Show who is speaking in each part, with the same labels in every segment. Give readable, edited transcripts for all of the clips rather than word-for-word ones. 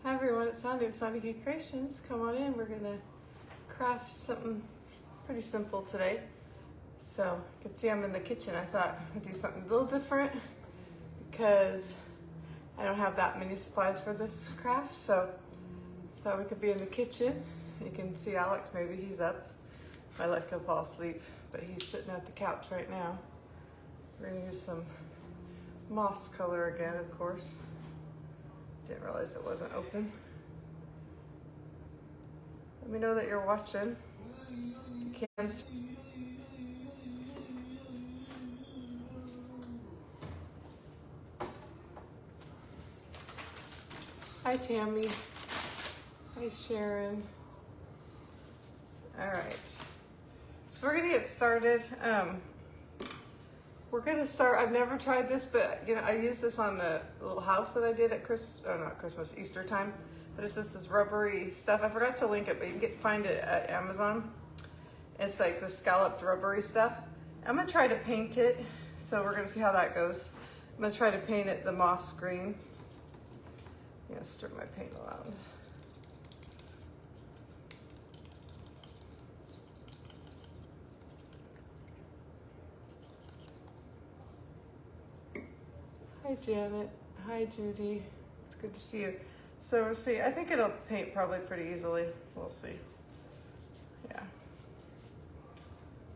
Speaker 1: Hi everyone, it's Sandy of Sandy Key Creations. Come on in, we're gonna craft something pretty simple today. So you can see I'm in the kitchen. I thought I'd do something a little different because I don't have that many supplies for this craft. So I thought we could be in the kitchen. You can see Alex, maybe he's up. I let him fall asleep, but he's sitting at the couch right now. We're gonna use some moss color again, of course. Didn't realize it wasn't open. Let me know that you're watching. You can. Hi Tammy. Hi Sharon. All right. So we're gonna get started. We're gonna start, I've never tried this, but you know, I used this on the little house that I did at not Christmas, Easter time. But it's just this rubbery stuff. I forgot to link it, but you can find it at Amazon. It's like the scalloped rubbery stuff. I'm gonna try to paint it, so we're gonna see how that goes. I'm gonna try to paint it the moss green. I'm gonna stir my paint around. Hi Janet, hi Judy, it's good to see you. So we'll see, I think it'll paint probably pretty easily, we'll see. Yeah.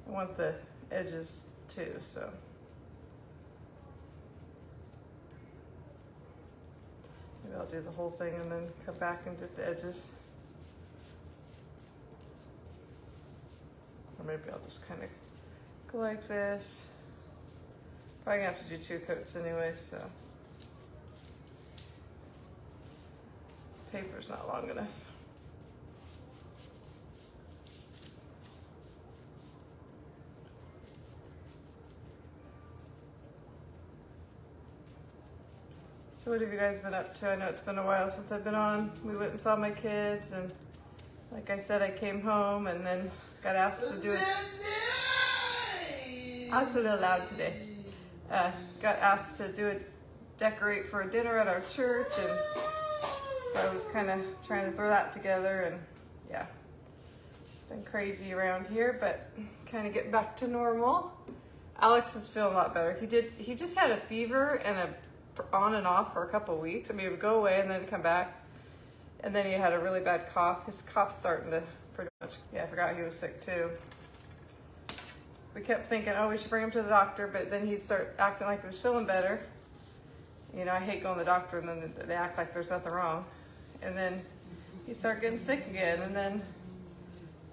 Speaker 1: I want the edges too, so. Maybe I'll do the whole thing and then come back and do the edges. Or maybe I'll just kind of go like this. Probably gonna have to do 2 coats anyway, so. This paper's not long enough. So what have you guys been up to? I know it's been a while since I've been on. We went and saw my kids, and like I said, I came home and then got asked to do it. I was a little loud today. Got asked to decorate for a dinner at our church, and so I was kind of trying to throw that together, and yeah, it's been crazy around here, but kind of getting back to normal. Alex is feeling a lot better. He just had a fever and on and off for a couple of weeks. I mean, it would go away and then come back, and then he had a really bad cough. His cough's starting to pretty much, yeah, I forgot he was sick too. We kept thinking, oh, we should bring him to the doctor, but then he'd start acting like he was feeling better. You know, I hate going to the doctor and then they act like there's nothing wrong. And then he'd start getting sick again, and then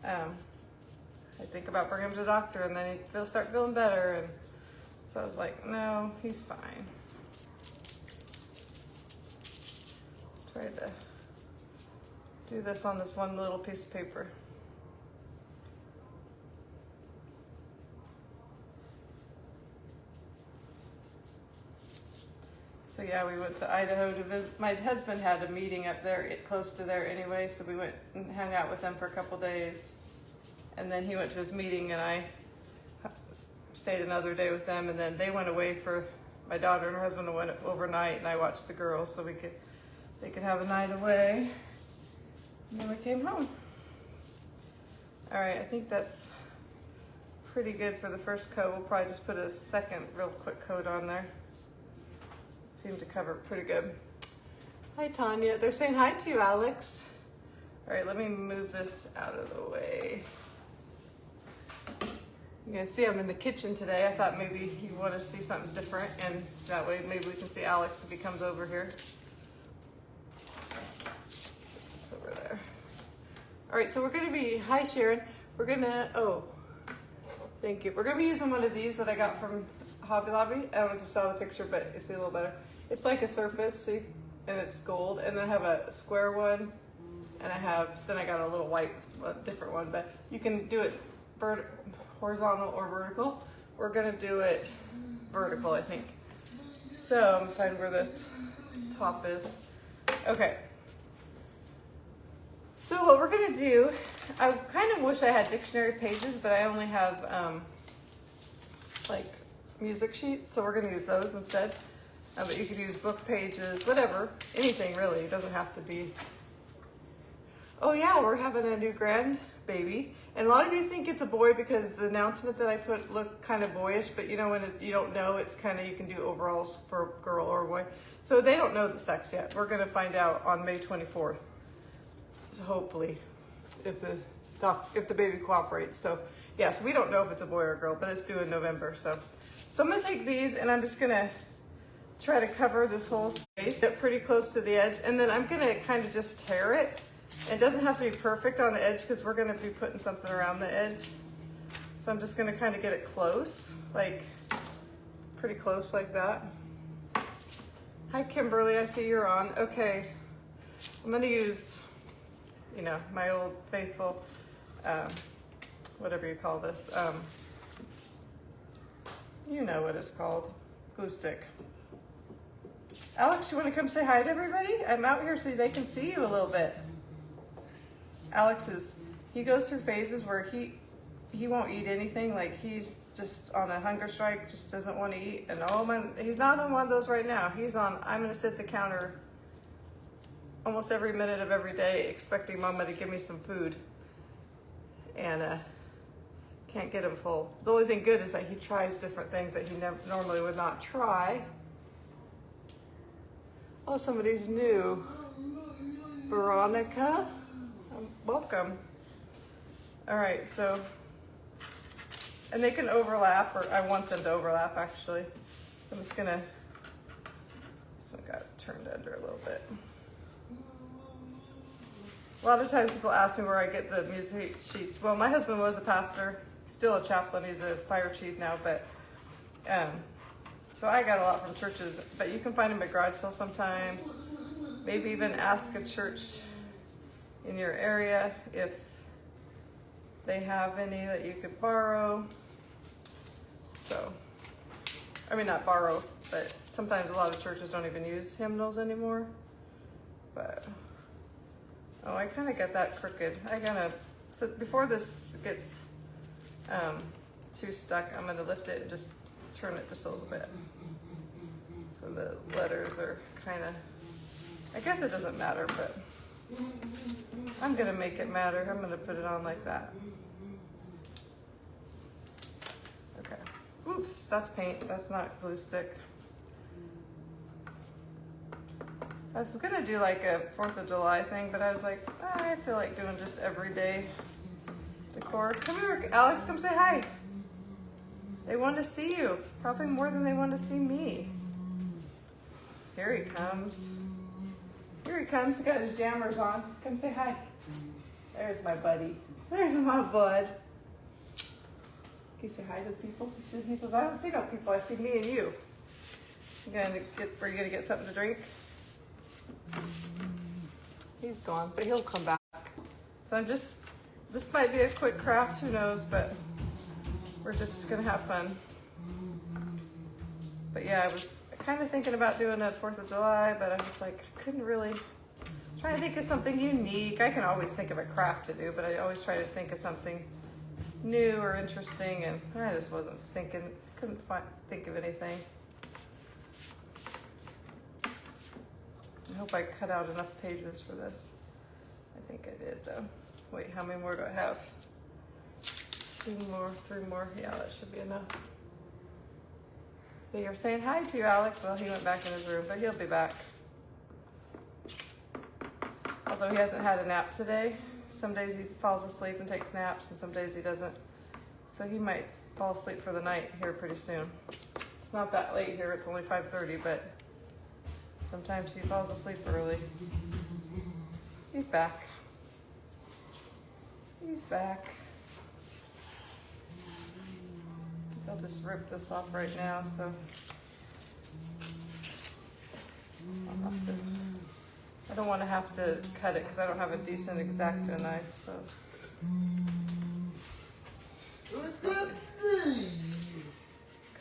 Speaker 1: I think about bringing him to the doctor, and then he'd start feeling better. And so I was like, no, he's fine. Tried to do this on this one little piece of paper. So yeah, we went to Idaho to visit. My husband had a meeting up there, close to there anyway, so we went and hung out with them for a couple days. And then he went to his meeting, and I stayed another day with them, and then they went away for, my daughter and her husband went overnight, and I watched the girls so they could have a night away. And then we came home. All right, I think that's pretty good for the first coat. We'll probably just put a second real quick coat on there. Seemed to cover it pretty good. Hi Tanya, they're saying hi to you, Alex. All right, let me move this out of the way. You guys see I'm in the kitchen today. I thought maybe you want to see something different, and that way maybe we can see Alex if he comes over here. It's over there. All right, so we're gonna be, hi Sharon. We're gonna, oh, thank you. We're gonna be using one of these that I got from Hobby Lobby. I don't know if you saw the picture, but you see a little better. It's like a surface, see, and it's gold. And then I have a square one, and then I got a little white, different one. But you can do it horizontal or vertical. We're gonna do it vertical, I think. So I'm finding where the top is. Okay. So what we're gonna do, I kind of wish I had dictionary pages, but I only have like music sheets, so we're gonna use those instead. But you could use book pages, whatever, anything really. It doesn't have to be. Oh yeah, we're having a new grandbaby. And a lot of you think it's a boy because the announcement that I put looked kind of boyish, but you know, when you don't know, it's kind of, you can do overalls for a girl or a boy. So they don't know the sex yet. We're gonna find out on May 24th. So hopefully, if the baby cooperates. So yeah, so we don't know if it's a boy or a girl, but it's due in November. So I'm gonna take these and I'm just gonna try to cover this whole space, get pretty close to the edge, and then I'm gonna kind of just tear it. It doesn't have to be perfect on the edge because we're gonna be putting something around the edge. So I'm just gonna kind of get it close, like pretty close like that. Hi Kimberly, I see you're on. Okay, I'm gonna use, you know, my old faithful, whatever you call this, you know what it's called, glue stick. Alex, you wanna come say hi to everybody? I'm out here so they can see you a little bit. Alex he goes through phases where he won't eat anything, like he's just on a hunger strike, just doesn't want to eat. And he's not on one of those right now. He's on, I'm gonna sit at the counter almost every minute of every day expecting mama to give me some food. And can't get him full. The only thing good is that he tries different things that he normally would not try. Oh, somebody's new. Veronica. Welcome. All right, so, and they can overlap, or I want them to overlap actually. So I'm just gonna, this one got turned under a little bit. A lot of times people ask me where I get the music sheets. Well, my husband was a pastor, still a chaplain, he's a fire chief now, but, so I got a lot from churches, but you can find them at garage sales sometimes. Maybe even ask a church in your area if they have any that you could borrow. So, I mean, not borrow, but sometimes a lot of churches don't even use hymnals anymore. But, oh, I kind of got that crooked. So before this gets too stuck, I'm gonna lift it and just turn it just a little bit. So the letters are kind of, I guess it doesn't matter, but I'm gonna make it matter. I'm gonna put it on like that. Okay. Oops, that's paint. That's not glue stick. I was gonna do like a 4th of July thing, but I was like, I feel like doing just everyday decor. Come here, Alex, come say hi. They want to see you, probably more than they want to see me. Here he comes. Here he comes, he got his jammers on. Come say hi. There's my buddy. There's my bud. Can you say hi to the people? He says, I don't see no people, I see me and you. Are you gonna get something to drink? He's gone, but he'll come back. So this might be a quick craft, who knows, but we're just gonna have fun. But yeah, I was kind of thinking about doing a 4th of July, but I was like, I couldn't really, try to think of something unique. I can always think of a craft to do, but I always try to think of something new or interesting, and I just wasn't thinking, couldn't think of anything. I hope I cut out enough pages for this. I think I did though. Wait, how many more do I have? 2 more, 3 more. Yeah, that should be enough. So you're saying hi to Alex. Well, he went back in his room, but he'll be back. Although he hasn't had a nap today. Some days he falls asleep and takes naps, and some days he doesn't. So he might fall asleep for the night here pretty soon. It's not that late here, it's only 5:30, but sometimes he falls asleep early. He's back. He's back. I'll just rip this off right now, so I'll have to, I don't want to have to cut it because I don't have a decent X-Acto knife, so.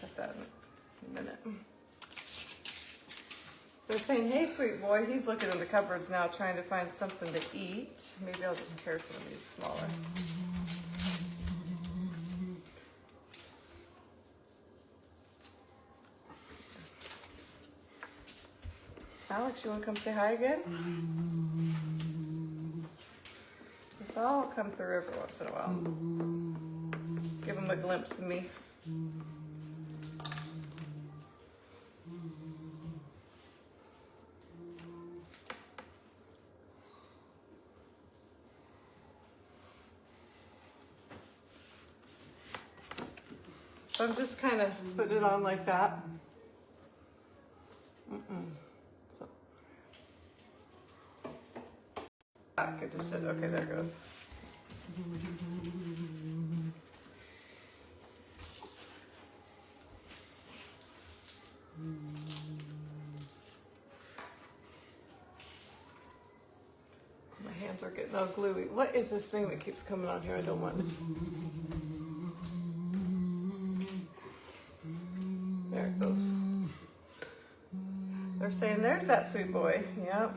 Speaker 1: Cut that in a minute. They're saying, hey, sweet boy. He's looking in the cupboards now trying to find something to eat. Maybe I'll just tear some of these smaller. Alex, you want to come say hi again? I'll come through every once in a while. Give him a glimpse of me. So I'm just kind of putting it on like that. So, I just said, okay, there it goes. My hands are getting all gluey. What is this thing that keeps coming on here? I don't want it. There it goes. They're saying, there's that sweet boy. Yep.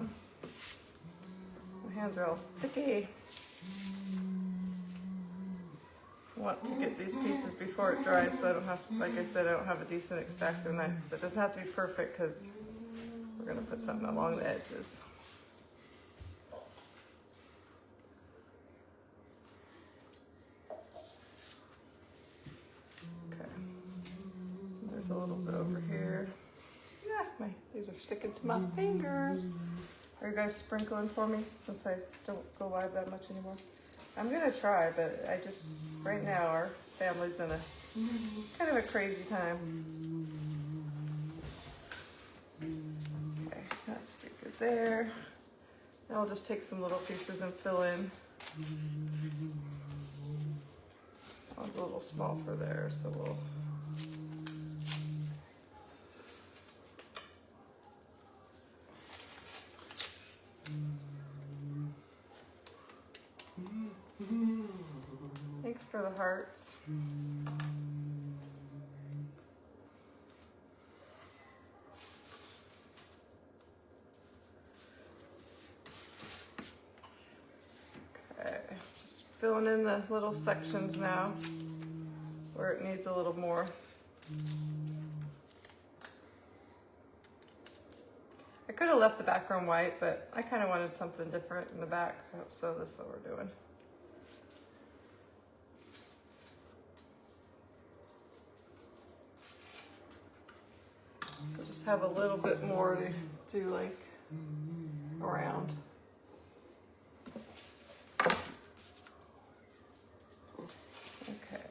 Speaker 1: My hands are all sticky. I want to get these pieces before it dries so I don't have to, like I said, I don't have a decent extractor knife. It doesn't have to be perfect because we're going to put something along the edges. Okay. There's a little bit over here. Yeah, these are sticking to my fingers. Are you guys sprinkling for me since I don't go live that much anymore? I'm gonna try, but I just, right now our family's in a kind of a crazy time. Okay, that's pretty good there. Now I'll just take some little pieces and fill in. That one's a little small for there, so we'll. Thanks for the hearts. Okay, just filling in the little sections now where it needs a little more. I could have left the background white, but I kind of wanted something different in the back, so this is what we're doing. So just have a little bit more to do like around. Okay.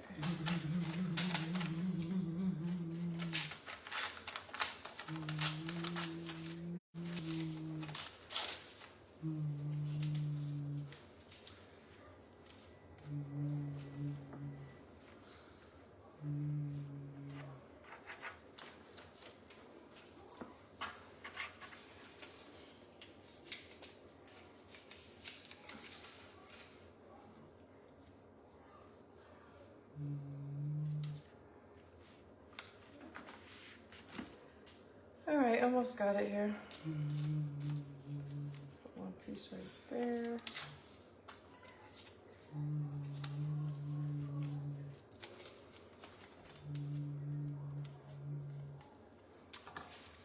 Speaker 1: All right, almost got it here. Put one piece right there.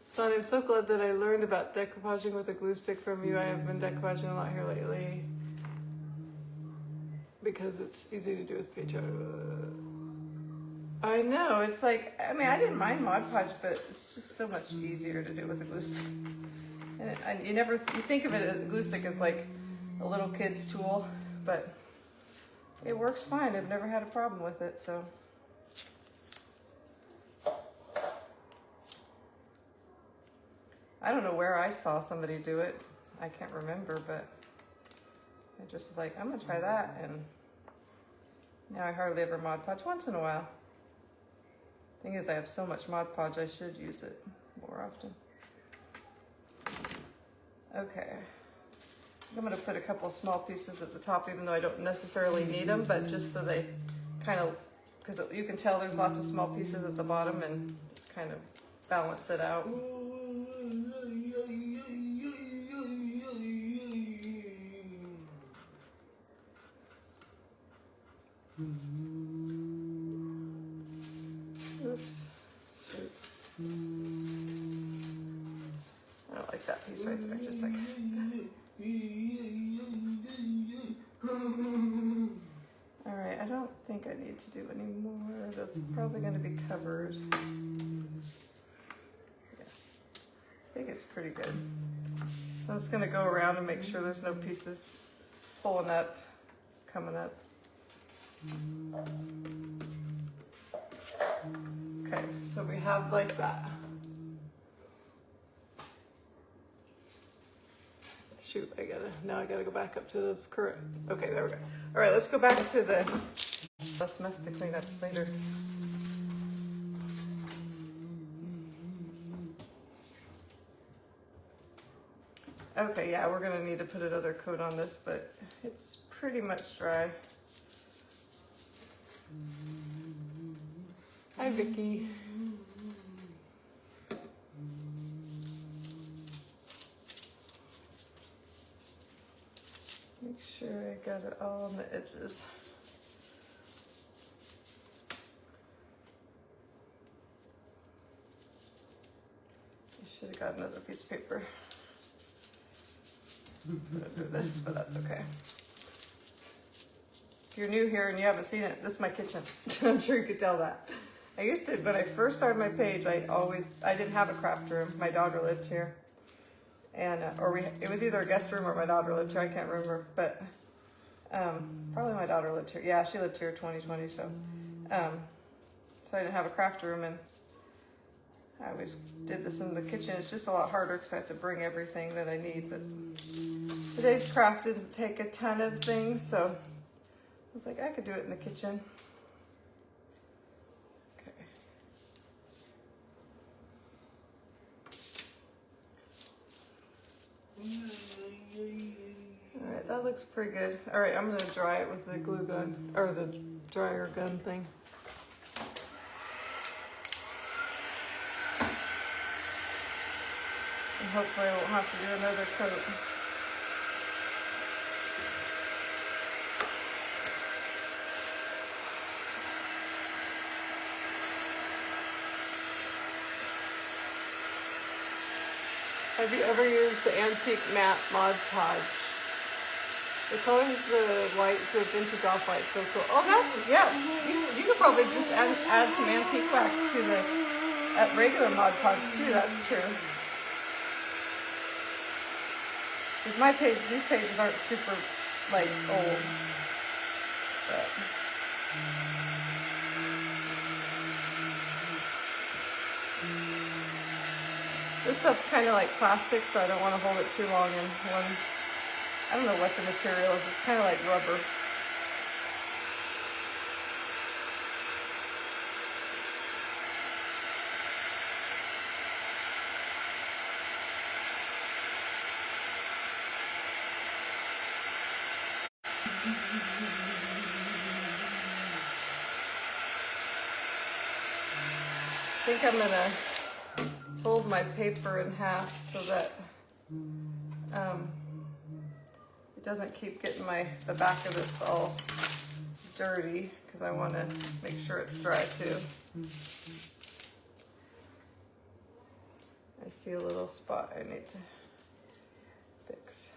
Speaker 1: Son, I'm so glad that I learned about decoupaging with a glue stick from you. I have been decoupaging a lot here lately because it's easy to do with PHO. I know, it's like, I mean, I didn't mind Mod Podge, but it's just so much easier to do with a glue stick. And you think of it as a glue stick as like a little kid's tool, but it works fine. I've never had a problem with it, so. I don't know where I saw somebody do it. I can't remember, but I just was like, I'm gonna try that, and now I hardly ever Mod Podge once in a while. Thing is, I have so much Mod Podge, I should use it more often. Okay. I'm gonna put a couple small pieces at the top, even though I don't necessarily need them, but just so they kind of, because you can tell there's lots of small pieces at the bottom, and just kind of balance it out. Oops. Shoot. I don't like that piece. need to do any more. That's probably going to be covered. Yeah. I think it's pretty good. So I'm just going to go around and make sure there's no pieces pulling up, coming up. Okay, so we have like that. Shoot, now I gotta go back up to the current. Okay, there we go. All right, let's go back to the less mess to clean up later. Okay, yeah, we're gonna need to put another coat on this, but it's pretty much dry. Hi, Vicky. Make sure I got it all on the edges. I should have got another piece of paper. I'm gonna do this, but that's okay. If you're new here and you haven't seen it, this is my kitchen. I'm sure you could tell that. I used to, when I first started my page, I didn't have a craft room. My daughter lived here. And, it was either a guest room or my daughter lived here, I can't remember, but, probably my daughter lived here. Yeah, she lived here 2020, so I didn't have a craft room, and I always did this in the kitchen. It's just a lot harder because I have to bring everything that I need, but today's craft doesn't take a ton of things, so I was like, I could do it in the kitchen. Alright, that looks pretty good. Alright, I'm going to dry it with the glue gun, or the dryer gun thing. And hopefully I won't have to do another coat. Have you ever used the Antique Matte Mod Podge? It colors the white to a vintage off-white, so cool. Oh, that's, yeah, you could probably just add some antique wax to the regular Mod Podge too, that's true. Because these pages aren't super, like, old. But. This stuff's kind of like plastic, so I don't want to hold it too long in one. I don't know what the material is. It's kind of like rubber. I think I'm gonna fold my paper in half so that it doesn't keep getting the back of this all dirty, because I want to make sure it's dry too. I see a little spot I need to fix.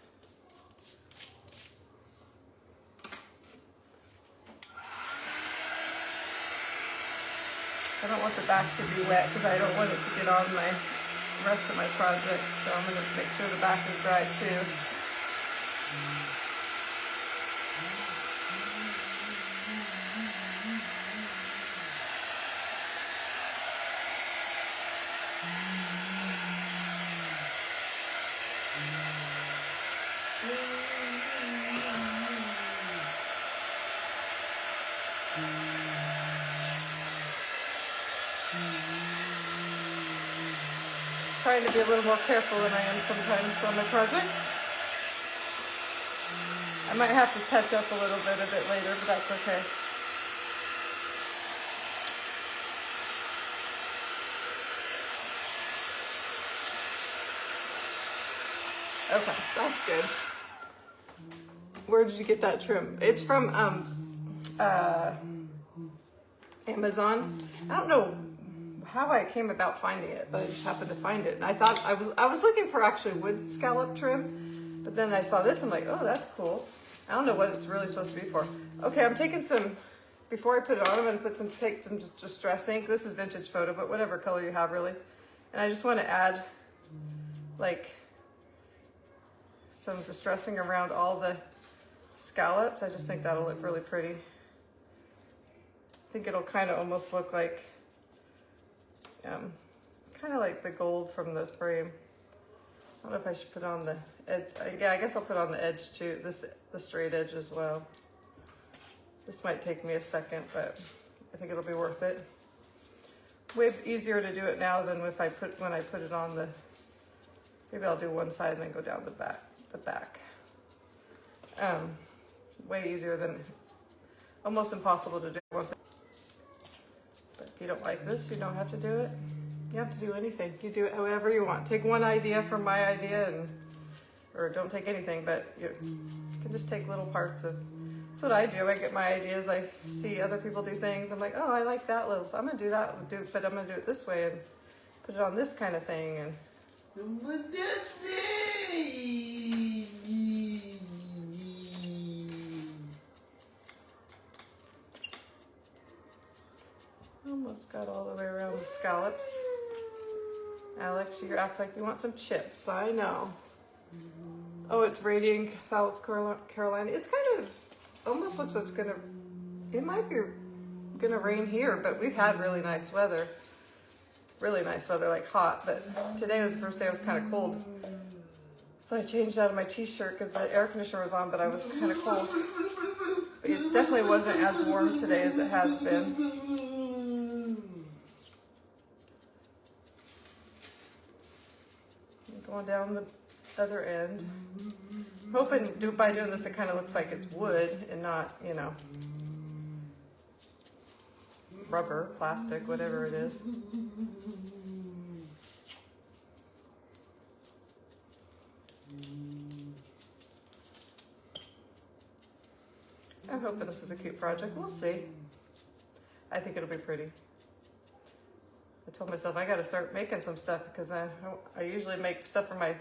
Speaker 1: I don't want the back to be wet because I don't want it to get on my rest of my project, so I'm going to make sure the back is dry too. Trying to be a little more careful than I am sometimes on my projects. I might have to touch up a little bit of it later, but that's okay. Okay, that's good. Where did you get that trim? It's from Amazon. I don't know how I came about finding it, but I just happened to find it. And I thought I was looking for actually wood scallop trim, but then I saw this. I'm like, oh, that's cool. I don't know what it's really supposed to be for. Okay, I'm taking some before I put it on, I'm gonna take some distress ink. This is vintage photo, but whatever color you have really. And I just want to add like some distressing around all the scallops. I just think that'll look really pretty. I think it'll kind of almost look like, kind of like the gold from the frame. I don't know if I should put on the edge. Yeah, I guess I'll put on the edge too, the straight edge as well. This might take me a second, but I think it'll be worth it. Way easier to do it now than when I put it on the, maybe I'll do one side and then go down the back. Way easier than, almost impossible to do once. But if you don't like this, you don't have to do it. You have to do anything. You do it however you want. Take one idea from my idea or don't take anything, but you can just take little parts of, that's what I do. I get my ideas. I see other people do things. I'm like, oh, I like that little, I'm gonna do that, but I'm gonna do it this way and put it on this kind of thing. And almost got all the way around the scallops. Alex, you act like you want some chips. I know. Oh, it's raining South Carolina. It's kind of, almost looks like it's gonna, it might be gonna rain here, but we've had really nice weather. Really nice weather, like hot, but today was the first day it was kind of cold. So I changed out of my t-shirt because the air conditioner was on, but I was kind of cold. But it definitely wasn't as warm today as it has been. Going down the other end. Hoping by doing this it kind of looks like it's wood and not, you know, rubber, plastic, whatever it is. I'm hoping this is a cute project. We'll see. I think it'll be pretty. I told myself I got to start making some stuff because I usually make stuff for my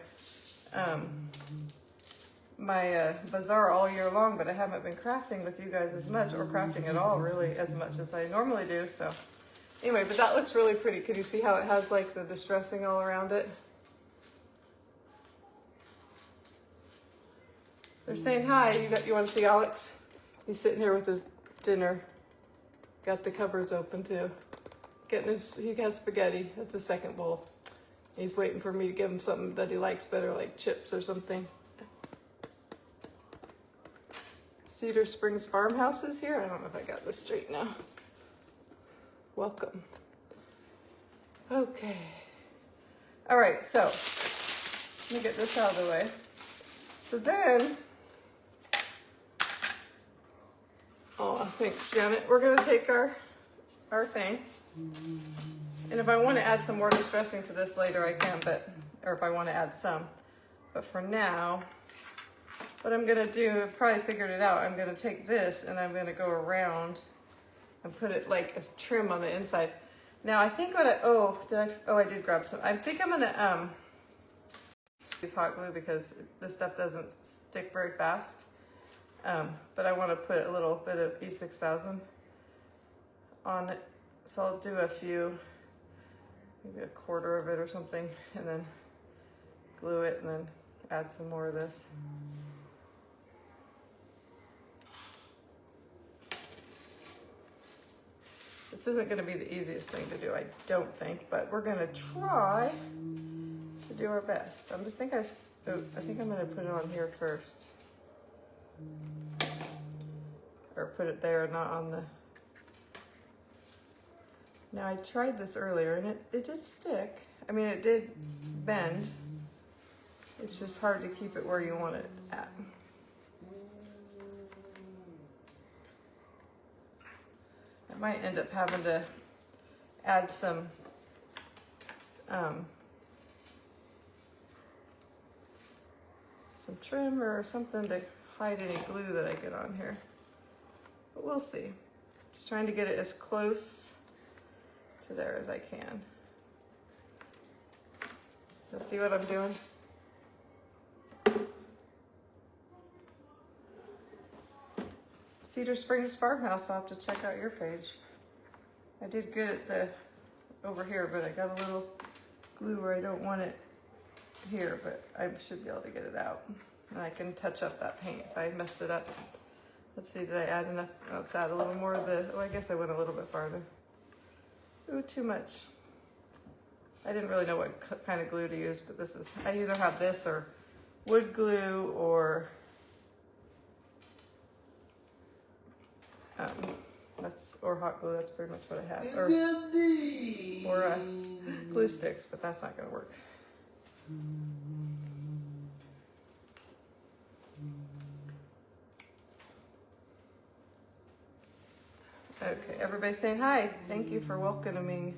Speaker 1: bazaar all year long, but I haven't been crafting with you guys as much, or crafting at all really as much as I normally do. So anyway, but that looks really pretty. Can you see how it has like the distressing all around it? They're saying hi. You want to see Alex? He's sitting here with his dinner. Got the cupboards open too. He has spaghetti. That's his second bowl. He's waiting for me to give him something that he likes better, like chips or something. Cedar Springs Farmhouse is here. I don't know if I got this straight now. Welcome. Okay. All right, so let me get this out of the way. So then, oh, thanks, Janet. We're gonna take our thing. And if I want to add some more distressing to this later, I can, or if I want to add some. But for now, what I'm going to do, I've probably figured it out. I'm going to take this and I'm going to go around and put it like a trim on the inside. Now I think I did grab some. I think I'm going to use hot glue because this stuff doesn't stick very fast. But I want to put a little bit of E6000 on it. So I'll do a few, maybe a quarter of it or something, and then glue it and then add some more of this. This isn't going to be the easiest thing to do, I don't think, but we're going to try to do our best. I think I'm going to put it on here first. Or put it there, not on the... Now I tried this earlier and it did stick. I mean, it did bend. It's just hard to keep it where you want it at. I might end up having to add some trim or something to hide any glue that I get on here. But we'll see. Just trying to get it as close to there as I can. You'll see what I'm doing? Cedar Springs Farmhouse. I'll have to check out your page. I did good at the over here, but I got a little glue where I don't want it here, but I should be able to get it out. And I can touch up that paint if I messed it up. Let's see, did I add enough? Let's add a little more of the, oh, I guess I went a little bit farther. Ooh, too much. I didn't really know what kind of glue to use, but this is, I either have this or wood glue or or hot glue. That's pretty much what I have, or glue sticks, but that's not going to work. Okay, everybody's saying hi. Thank you for welcoming.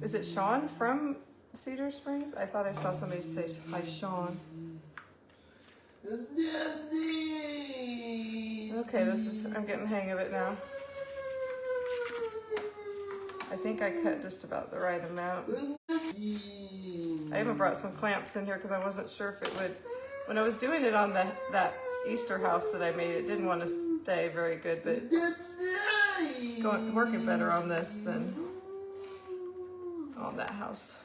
Speaker 1: Is it Sean from Cedar Springs? I thought I saw somebody say hi, Sean. Okay, I'm getting the hang of it now. I think I cut just about the right amount. I even brought some clamps in here because I wasn't sure if it would. When I was doing it on that Easter house that I made, it didn't want to stay very good, but it's working better on this than on that house.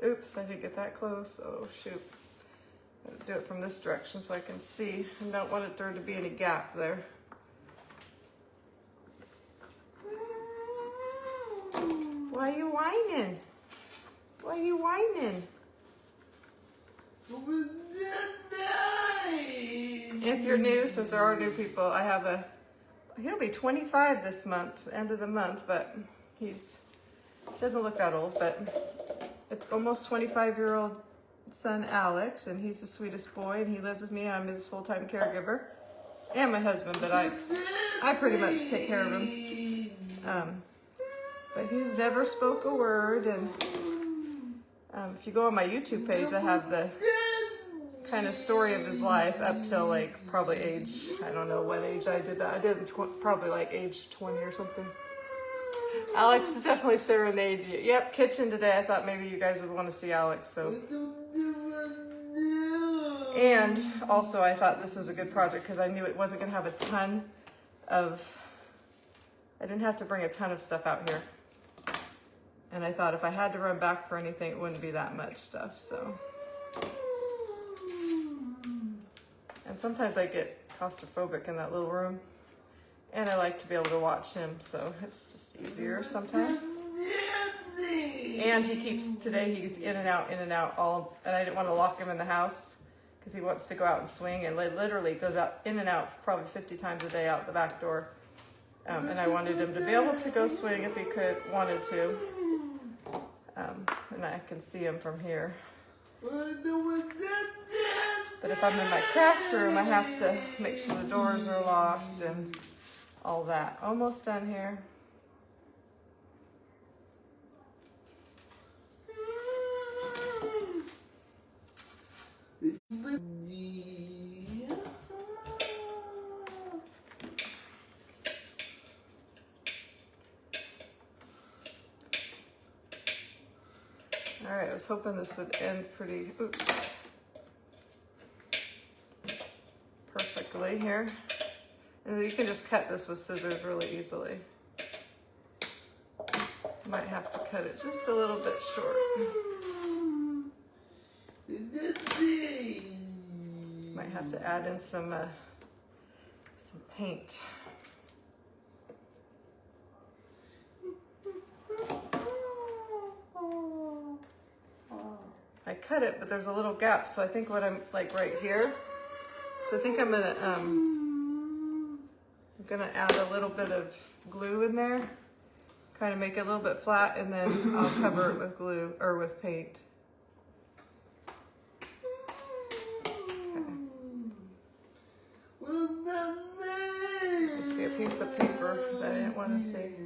Speaker 1: Oops, I didn't get that close. Oh shoot. I'm gonna do it from this direction so I can see. I don't want there to be any gap there. Why are you whining? Why are you whining? If you're new, since there are new people, I have he'll be 25 this month, end of the month, but he doesn't look that old, but it's almost 25-year-old son, Alex, and he's the sweetest boy, and he lives with me. I'm his full-time caregiver and my husband, but I pretty much take care of him. But he's never spoke a word, and if you go on my YouTube page, I have the kind of story of his life up till like probably age, I don't know what age I did that. I did probably like age 20 or something. Alex is definitely serenade you. Yep, kitchen today. I thought maybe you guys would want to see Alex, so. And also I thought this was a good project because I knew it wasn't going to have a ton of, I didn't have to bring a ton of stuff out here. And I thought if I had to run back for anything, it wouldn't be that much stuff, so. And sometimes I get claustrophobic in that little room. And I like to be able to watch him, so it's just easier sometimes. And today he's in and out and I didn't want to lock him in the house because he wants to go out and swing, and literally goes out in and out probably 50 times a day out the back door. And I wanted him to be able to go swing if he wanted to. And I can see him from here. But if I'm in my craft room, I have to make sure the doors are locked and all that. Almost done here. All right, I was hoping this would end pretty, perfectly here. And you can just cut this with scissors really easily. Might have to cut it just a little bit short. Might have to add in some paint. I cut it, but there's a little gap, so I think what I'm like right here. So I think I'm gonna add a little bit of glue in there, kind of make it a little bit flat, and then I'll cover it with glue or with paint. Let's see a piece of paper that I didn't want to see.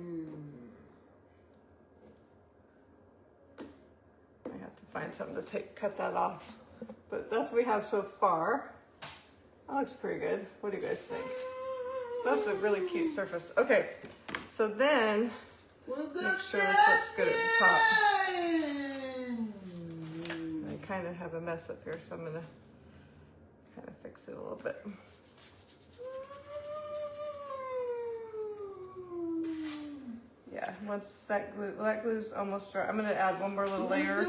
Speaker 1: I have to find something to cut that off. But that's what we have so far. That looks pretty good. What do you guys think? That's a really cute surface. Okay, so then make sure this looks good at the top. I kind of have a mess up here, so I'm gonna kind of fix it a little bit. Yeah, once that glue's almost dry, I'm gonna add one more little layer.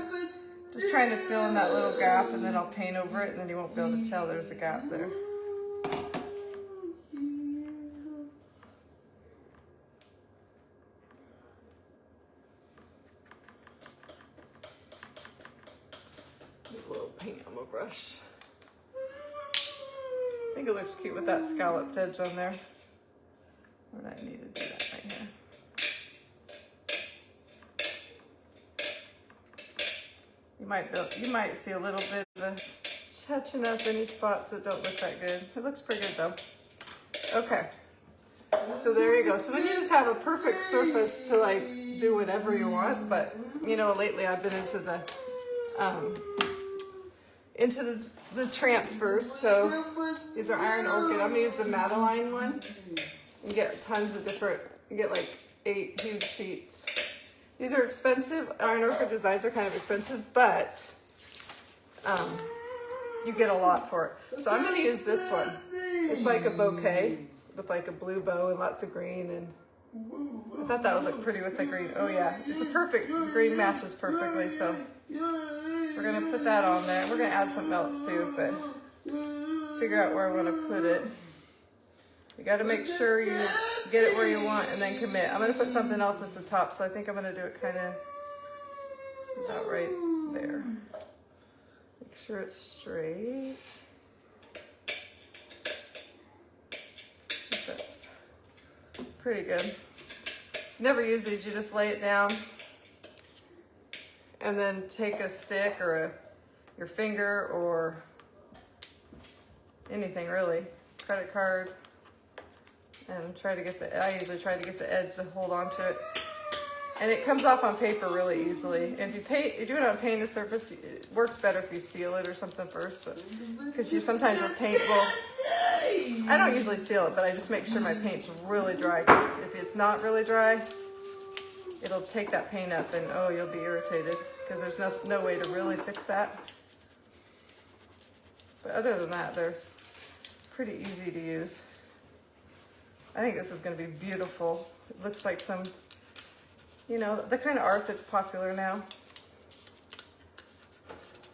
Speaker 1: Just trying to fill in that little gap, and then I'll paint over it, and then you won't be able to tell there's a gap there. A little paint on my brush. I think it looks cute with that scalloped edge on there. What I need to do that right here. You might see a little bit of a touching up any spots that don't look that good. It looks pretty good though. Okay, so there you go. So then you just have a perfect surface to like do whatever you want. But you know, lately I've been into the transfers. So these are iron orchid. I'm gonna use the Madeline one. You get tons of different. You get like 8 huge sheets. These are expensive. Iron orchid designs are kind of expensive, but you get a lot for it. So I'm going to use this one. It's like a bouquet with like a blue bow and lots of green. And I thought that would look pretty with the green. Oh yeah, it's a perfect, green matches perfectly. So we're going to put that on there. We're going to add something else too, but figure out where I want to put it. You got to make sure you get it where you want and then commit. I'm going to put something else at the top, so I think I'm going to do it kind of about right there. Make sure it's straight. That's pretty good. Never use these. You just lay it down and then take a stick or your finger or anything really, credit card, and try to get I usually try to get the edge to hold on to it. And it comes off on paper really easily. And if you do it on a painted surface, it works better if you seal it or something first. Because sometimes your paint will, I don't usually seal it, but I just make sure my paint's really dry. Because if it's not really dry, it'll take that paint up and oh, you'll be irritated. Because there's no way to really fix that. But other than that, they're pretty easy to use. I think this is going to be beautiful. It looks like some, you know, the kind of art that's popular now.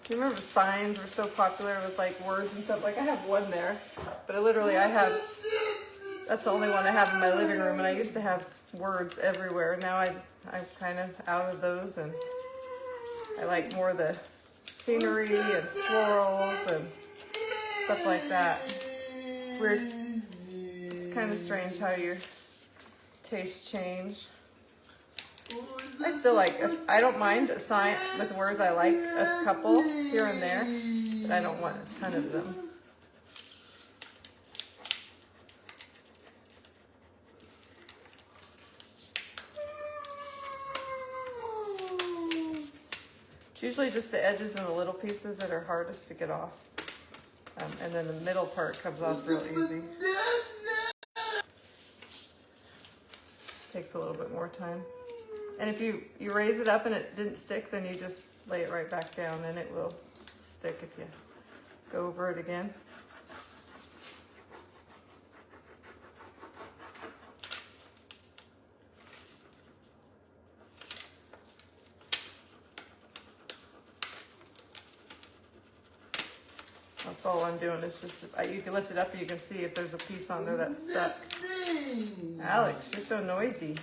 Speaker 1: Do you remember signs were so popular with like words and stuff? Like I have one there, but that's the only one I have in my living room, and I used to have words everywhere. Now I'm kind of out of those, and I like more the scenery and florals and stuff like that. It's weird. It's kind of strange how your tastes change. I still I don't mind a sign with words I like, a couple here and there, but I don't want a ton of them. It's usually just the edges and the little pieces that are hardest to get off. And then the middle part comes off real easy. Takes a little bit more time. And if you raise it up and it didn't stick, then you just lay it right back down and it will stick if you go over it again. That's all I'm doing. It's just, you can lift it up and you can see if there's a piece on there that's stuck. Alex, you're so noisy.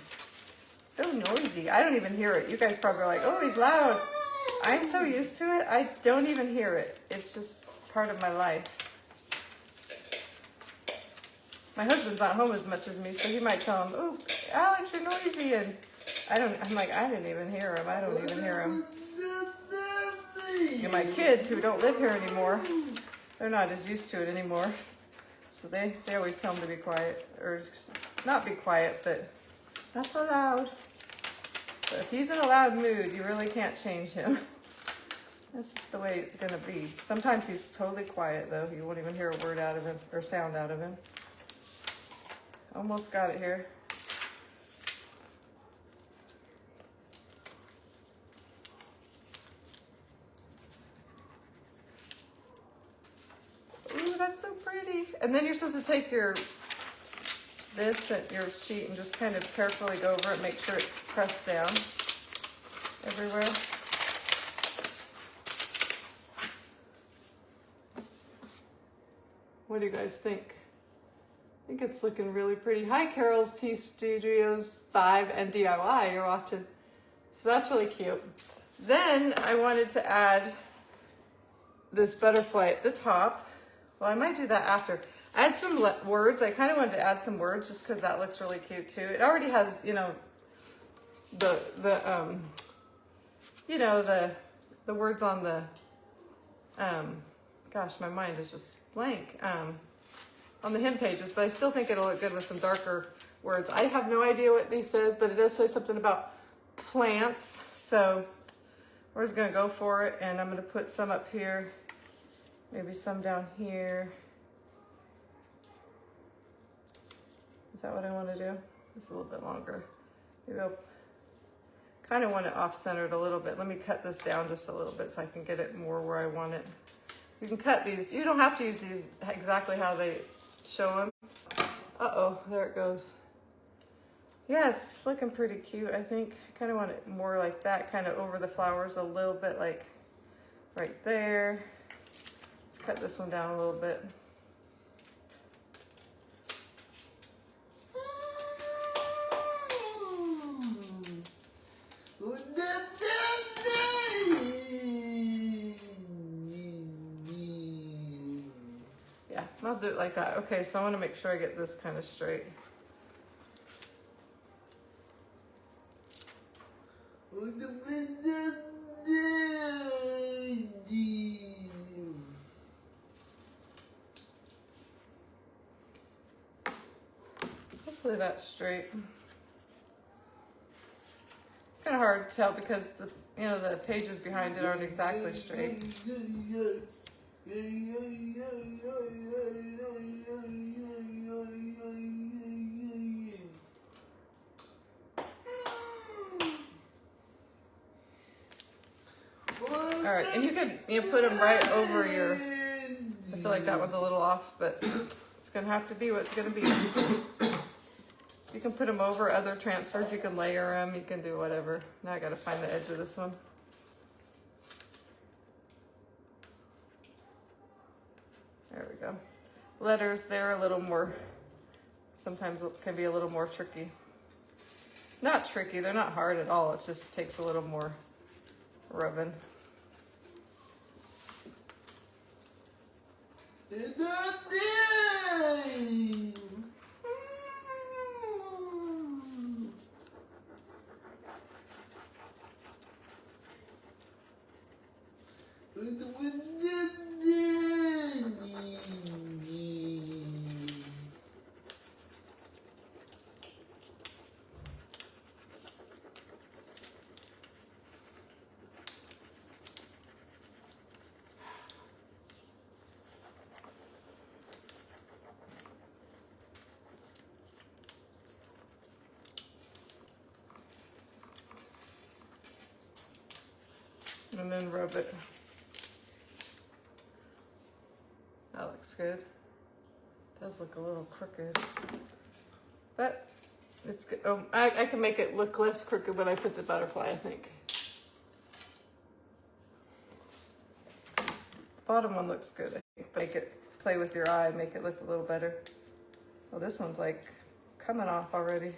Speaker 1: So noisy. I don't even hear it. You guys probably are like, oh, he's loud. I'm so used to it, I don't even hear it. It's just part of my life. My husband's not home as much as me, so he might tell him, oh, Alex, you're noisy. And I'm like, I didn't even hear him. I don't even hear him. And my kids who don't live here anymore, they're not as used to it anymore. So they always tell him to be quiet, or not be quiet, but not so loud. But if he's in a loud mood, you really can't change him. That's just the way it's gonna be. Sometimes he's totally quiet though. You won't even hear a word out of him or sound out of him. Almost got it here. Ooh, that's so pretty. And then you're supposed to take your sheet and just kind of carefully go over it, make sure it's pressed down everywhere. What do you guys think? I think it's looking really pretty. Hi, Carol's Tea Studios 5 and DIY. You're watching. So that's really cute. Then I wanted to add this butterfly at the top. Well, I might do that after. Add some words. I kind of wanted to add some words just because that looks really cute too. It already has, you know, the words on the, gosh, my mind is just blank, on the hymn pages, but I still think it'll look good with some darker words. I have no idea what these says, but it does say something about plants. So we're just gonna go for it, and I'm gonna put some up here, maybe some down here. Is that what I want to do? It's a little bit longer. Maybe I'll kind of want it off-centered a little bit. Let me cut this down just a little bit so I can get it more where I want it. You can cut these. You don't have to use these exactly how they show them. Uh-oh, there it goes. Yeah, it's looking pretty cute, I think. I kind of want it more like that, kind of over the flowers a little bit, like right there. Let's cut this one down a little bit. Yeah, I'll do it like that. Okay, so I want to make sure I get this kind of straight. Hopefully that's straight. It's kind of hard to tell because the pages behind it aren't exactly straight. All right, and you could put them right over your. I feel like that one's a little off, but it's gonna have to be what it's gonna be. You can put them over other transfers. You can layer them. You can do whatever. Now I gotta find the edge of this one. There we go. Letters, they're a little more, sometimes it can be a little more tricky. Not tricky, they're not hard at all. It just takes a little more rubbing. And then rub it. That looks good. It does look a little crooked. But it's good. Oh, I can make it look less crooked when I put the butterfly, I think. Bottom one looks good, I think. But make it play with your eye, make it look a little better. Oh, this one's like coming off already.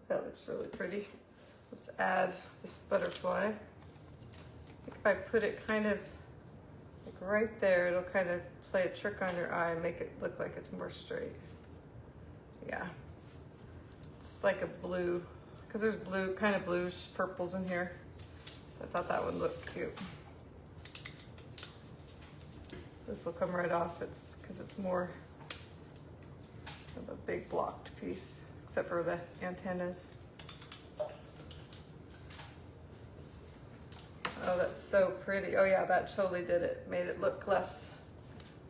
Speaker 1: That looks really pretty. Let's add this butterfly. I think if I put it kind of like right there, it'll kind of play a trick on your eye and make it look like it's more straight. Yeah, it's like a blue, because there's blue, kind of bluish purples in here. So I thought that would look cute. This will come right off, it's because it's more of a big blocked piece, except for the antennas. Oh, that's so pretty. Oh yeah, that totally did it. Made it look less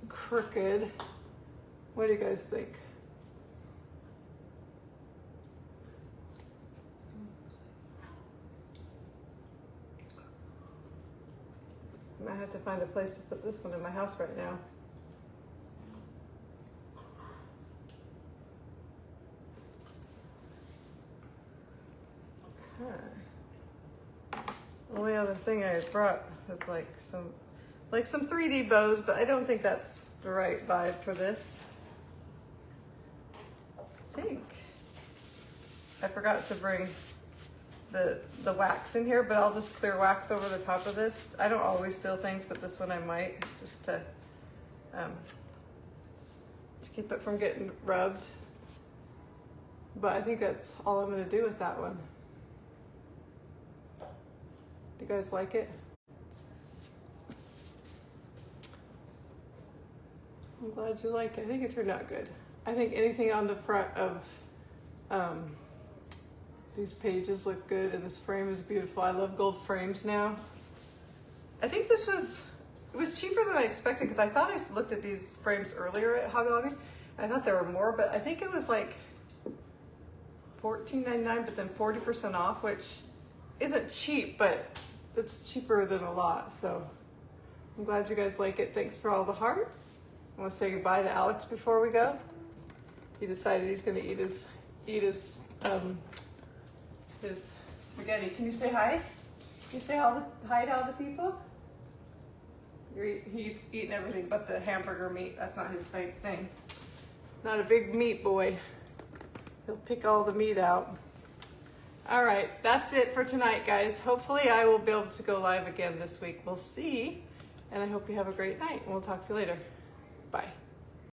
Speaker 1: crooked. What do you guys think? I might have to find a place to put this one in my house right now. Okay. The only other thing I brought is like some 3D bows, but I don't think that's the right vibe for this. I think I forgot to bring the wax in here, but I'll just clear wax over the top of this. I don't always seal things, but this one I might, just to keep it from getting rubbed. But I think that's all I'm gonna do with that one. Do you guys like it? I'm glad you like it. I think it turned out good. I think anything on the front of these pages look good, and this frame is beautiful. I love gold frames now. I think it was cheaper than I expected, because I thought I looked at these frames earlier at Hobby Lobby. I thought there were more, but I think it was like $14.99, but then 40% off, which isn't cheap, but it's cheaper than a lot. So I'm glad you guys like it. Thanks for all the hearts. I want to say goodbye to Alex before we go. He decided he's going to eat his spaghetti. Can you say hi? Can you say hi to all the people? He's eating everything but the hamburger meat. That's not his thing. Not a big meat boy. He'll pick all the meat out. All right, that's it for tonight, guys. Hopefully I will be able to go live again this week. We'll see. And I hope you have a great night. And we'll talk to you later. Bye.